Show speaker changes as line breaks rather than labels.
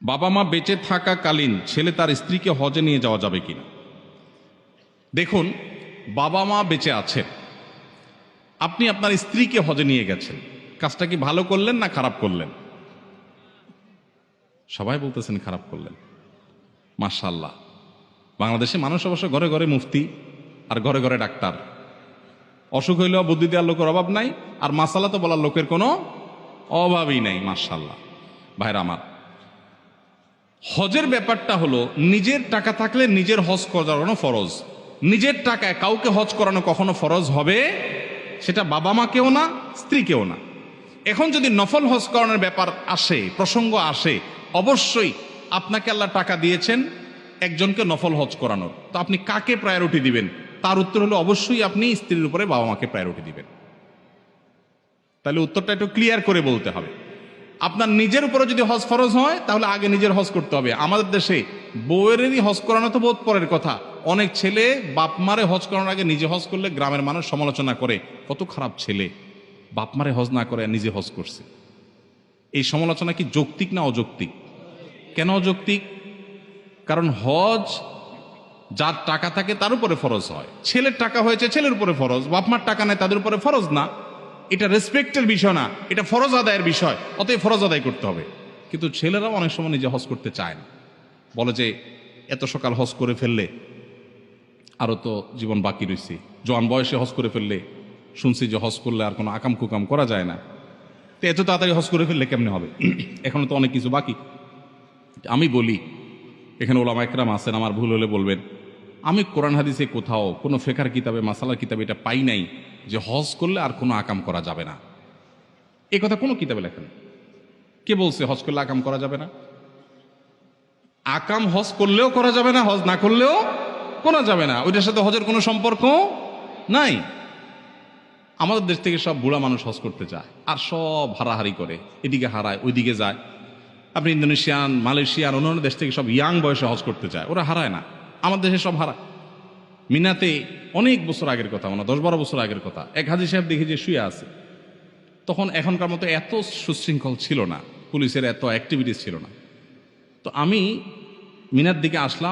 বাবা মা বেঁচে থাকাকালীন ছেলে তার স্ত্রীকে হজে নিয়ে যাওয়া যাবে কিনা। দেখুন, বাবা মা বেঁচে আছেন, আপনি আপনার স্ত্রীকে হজে নিয়ে গেছেন, কাজটা কি ভালো করলেন না খারাপ করলেন? সবাই বলতেছেন খারাপ করলেন। মাশাআল্লাহ, বাংলাদেশে মানুষ অবশ্য ঘরে ঘরে মুফতি আর ঘরে ঘরে ডাক্তার। অসুখ হইলেও বুদ্ধি দেওয়ার লোকের অভাব নাই, আর মাসালা তো বলার লোকের কোনো অভাবই নাই। মাশাআল্লাহ। ভাইরা আমার, হজের ব্যাপারটা হলো নিজের টাকা থাকলে নিজের হজ করানো ফরজ। নিজের টাকায় কাউকে হজ করানো কখনো ফরজ হবে, সেটা বাবা মাকেও না, স্ত্রীকেও না। এখন যদি নফল হজ করানোর ব্যাপার আসে, প্রসঙ্গ আসে, অবশ্যই আপনাকে আল্লাহ টাকা দিয়েছেন একজনকে নফল হজ করানোর, তো আপনি কাকে প্রায়োরিটি দিবেন? তার উত্তর হলো অবশ্যই আপনি স্ত্রীর উপরে বাবা মাকে প্রায়োরিটি দিবেন। তাহলে উত্তরটা একটু ক্লিয়ার করে বলতে হবে। আপনার নিজের উপরে যদি হজ ফরজ হয় তাহলে আগে নিজের হজ করতে হবে। আমাদের দেশে বউয়েরই হজ করানো তো বহুত পরের কথা। অনেক ছেলে বাপ মারে হজ করানোর আগে নিজে হজ করলে গ্রামের মানুষ সমালোচনা করে, কত খারাপ ছেলে, বাপ মারে হজ না করে নিজে হজ করছে। এই সমালোচনা কি যৌক্তিক না অযৌক্তিক? কেন অযৌক্তিক? কারণ হজ যার টাকা থাকে তার উপরে ফরজ হয়। ছেলের টাকা হয়েছে ছেলের উপরে ফরজ, বাপ মার টাকা নেই তাদের উপরে ফরজ না। এটা রেসপেক্টের বিষয় না, এটা ফরজ আদায়ের বিষয়, অতএব ফরজ আদায় করতে হবে। কিন্তু ছেলেরাও অনেক সময় নিজে হজ করতে চায় না, বলে যে এত সকাল হজ করে ফেললে আরও তো জীবন বাকি রয়েছে, জোয়ান বয়সে হজ করে ফেললে শুনছি যে হজ করলে আর কোনো আকাম কুকাম করা যায় না, তো এত তাড়াতাড়ি হজ করে ফেললে কেমনে হবে, এখনো তো অনেক কিছু বাকি। আমি বলি, এখানে ওলামা একরাম আছেন, আমার ভুল হলে বলবেন, আমি কোরআন হাদিসে কোথাও কোনো ফেকার কিতাবে, মাসালার কিতাবে এটা পাই নাই যে হজ করলে আর কোনো আকাম করা যাবে না। এ কথা কোনো কিতাবে লেখেন? কে বলছে হজ করলে আকাম করা যাবে না? আকাম হজ করলেও করা যাবে না, হজ না করলেও করা যাবে না, ওইটার সাথে হজের কোনো সম্পর্ক নাই। আমাদের দেশ থেকে সব বুড়া মানুষ হজ করতে চায় আর সব হারাহারি করে, এদিকে হারায় ওইদিকে যায়। আপনি ইন্দোনেশিয়ান, মালয়েশিয়ান, অন্যান্য দেশ থেকে সব ইয়াং বয়সে হজ করতে চায়, ওরা হারায় না। আমাদের দেশে সব হারায়। মিনাতে অনেক বছর আগের কথা, মানে 10-12 বছর আগের কথা, এক হাজী সাহেব দেখি যে শুয়ে আছে। তখন এখনকার মতো এত সুশৃঙ্খল ছিল না, পুলিশের এত অ্যাক্টিভিটিস ছিল না। তো আমি মিনার দিকে আসলাম।